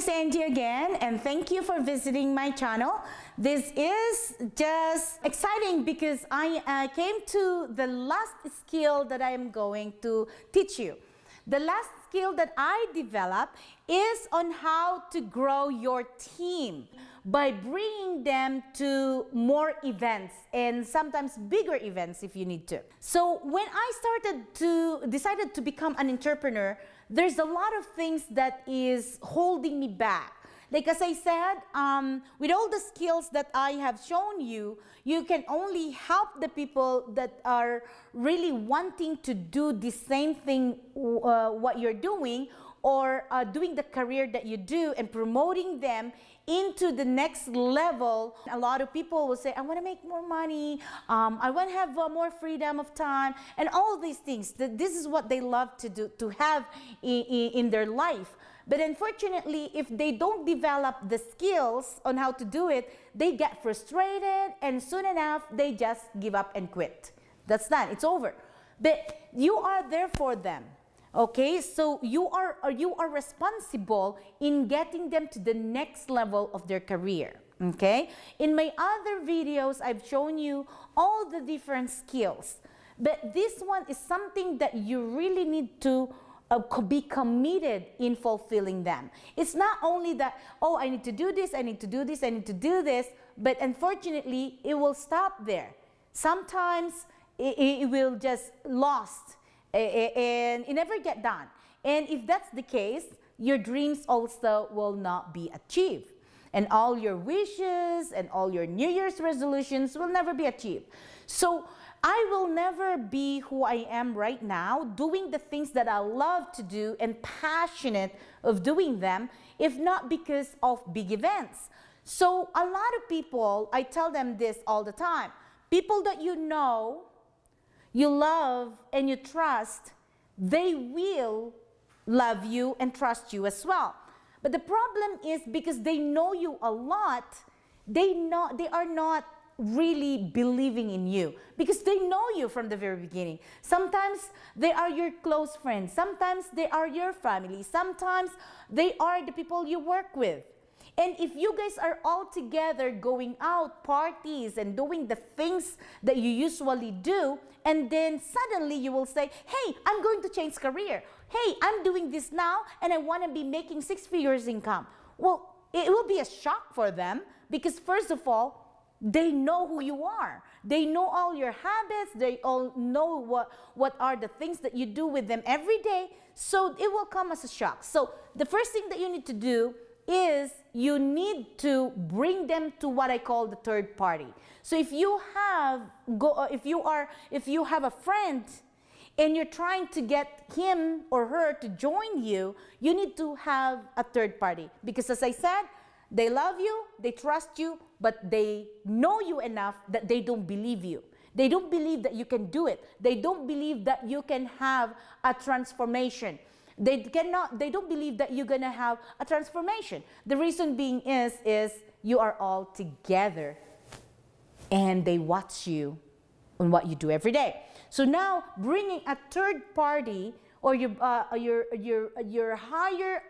it's Angie again, and thank you for visiting my channel. This is just exciting because I came to the last skill that I am going to teach you. The last skill that I developed is on how to grow your team by bringing them to more events and sometimes bigger events if you need to. So when I decided to become an entrepreneur, there's a lot of things that is holding me back. Like as I said, with all the skills that I have shown you, you can only help the people that are really wanting to do the same thing what you're doing, or doing the career that you do and promoting them into the next level. A lot of people will say, I want to make more money, I want to have more freedom of time, and all these things. This is what they love to do, to have in their life. But unfortunately, if they don't develop the skills on how to do it, they get frustrated, and soon enough, they just give up and quit. That's done, it's over. But you are there for them. Okay, so you are responsible in getting them to the next level of their career. Okay, in my other videos, I've shown you all the different skills, but this one is something that you really need to be committed in fulfilling them. It's not only that, oh, I need to do this, I need to do this, I need to do this, but unfortunately, it will stop there. Sometimes it will just lost, and it never get done. And if that's the case, your dreams also will not be achieved. And all your wishes and all your New Year's resolutions will never be achieved. So I will never be who I am right now, doing the things that I love to do and passionate of doing them, if not because of big events. So a lot of people, I tell them this all the time, people that you know, you love and you trust, they will love you and trust you as well. But the problem is, because they know you a lot, they are not really believing in you, because they know you from the very beginning. Sometimes they are your close friends, sometimes they are your family, sometimes they are the people you work with. And if you guys are all together going out, parties, and doing the things that you usually do, and then suddenly you will say, hey, I'm going to change career. Hey, I'm doing this now, and I want to be making 6 figures income. Well, it will be a shock for them, because first of all, they know who you are. They know all your habits. They all know what are the things that you do with them every day. So it will come as a shock. So the first thing that you need to do is you need to bring them to what I call the third party. So if you have a friend and you're trying to get him or her to join you, you need to have a third party, because as I said, they love you, they trust you, but they know you enough that they don't believe you. They don't believe that you can do it. They don't believe that you can have a transformation. They don't believe that you're gonna have a transformation. The reason being is you are all together and they watch you on what you do every day. So now bringing a third party, or your higher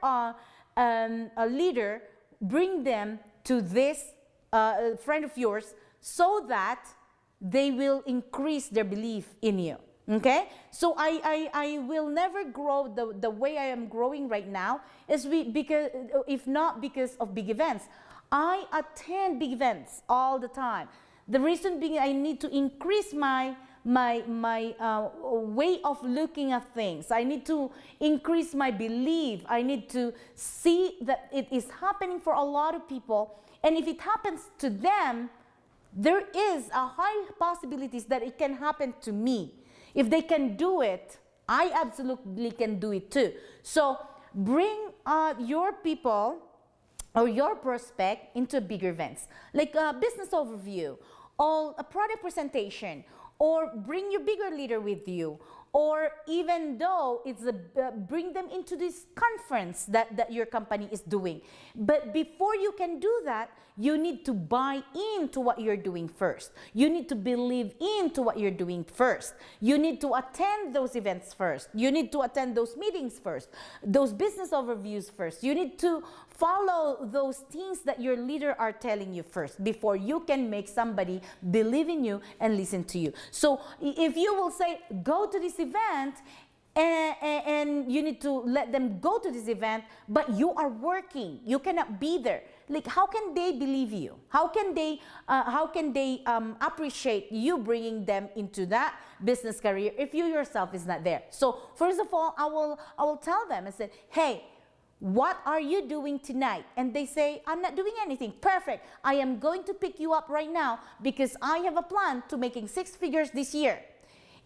a leader, bring them to this friend of yours, so that they will increase their belief in you. Okay, so I will never grow the way I am growing right now, if not because of big events. I attend big events all the time. The reason being, I need to increase my way of looking at things. I need to increase my belief. I need to see that it is happening for a lot of people, and if it happens to them, there is a high possibilities that it can happen to me. If they can do it, I absolutely can do it too. So bring your people or your prospect into bigger events, like a business overview, or a product presentation, or bring your bigger leader with you, or even though it's bring them into this conference that your company is doing. But before you can do that, you need to buy into what you're doing first. You need to believe into what you're doing first. You need to attend those events first. You need to attend those meetings first, those business overviews first. You need to follow those things that your leader are telling you first before you can make somebody believe in you and listen to you. So if you will say, go to this event, and you need to let them go to this event, but you are working, you cannot be there. Like, how can they believe you? How can they appreciate you bringing them into that business career if you yourself is not there? So first of all, I will tell them, I said, hey, what are you doing tonight? And they say, I'm not doing anything. Perfect. I am going to pick you up right now because I have a plan to making 6 figures this year.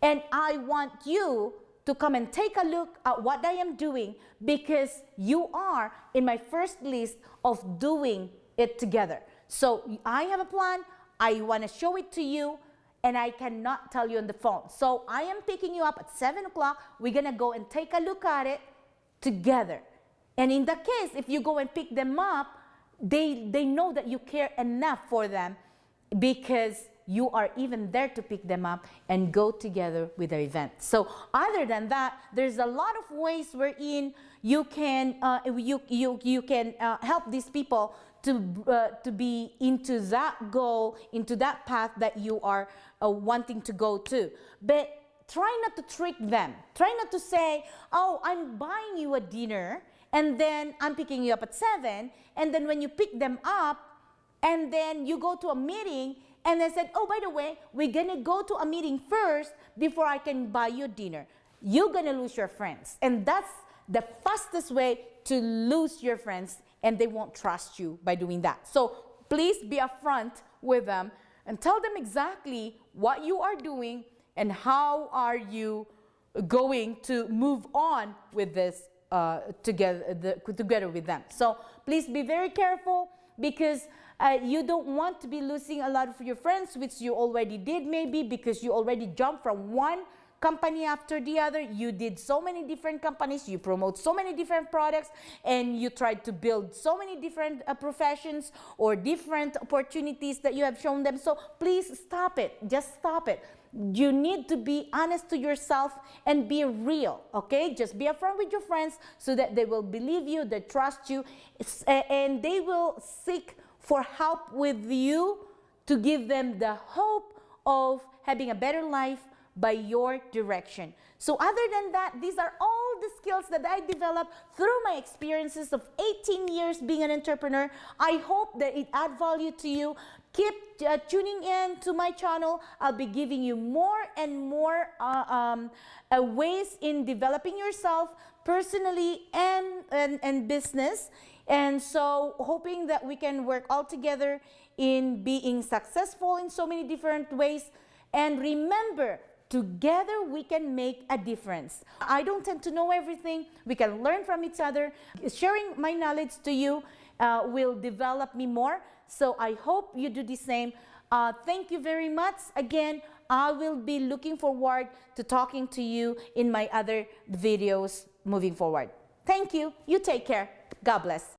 And I want you to come and take a look at what I am doing because you are in my first list of doing it together. So I have a plan. I want to show it to you and I cannot tell you on the phone. So I am picking you up at 7 o'clock. We're going to go and take a look at it together. And in that case, if you go and pick them up, they know that you care enough for them because you are even there to pick them up and go together with the event. So other than that, there's a lot of ways wherein you can help these people to be into that goal, into that path that you are wanting to go to. But try not to trick them. Try not to say, oh, I'm buying you a dinner and then I'm picking you up at 7, and then when you pick them up and then you go to a meeting and they said, oh, by the way, we're gonna go to a meeting first before I can buy you dinner. You're gonna lose your friends. And that's the fastest way to lose your friends, and they won't trust you by doing that. So please be upfront with them and tell them exactly what you are doing and how are you going to move on with this together with them. So please be very careful because you don't want to be losing a lot of your friends, which you already did maybe because you already jumped from one company after the other. You did so many different companies, you promote so many different products, and you tried to build so many different professions or different opportunities that you have shown them. So please stop it. Just stop it. You need to be honest to yourself and be real, okay? Just be upfront with your friends so that they will believe you, they trust you, and they will seek for help with you to give them the hope of having a better life by your direction. So other than that, these are all the skills that I developed through my experiences of 18 years being an entrepreneur. I hope that it adds value to you. Keep tuning in to my channel. I'll be giving you more and more ways in developing yourself personally and business. And so hoping that we can work all together in being successful in so many different ways. And remember, together we can make a difference. I don't tend to know everything. We can learn from each other. Sharing my knowledge to you will develop me more. So I hope you do the same. Thank you very much. Again, I will be looking forward to talking to you in my other videos moving forward. Thank you. You take care. God bless.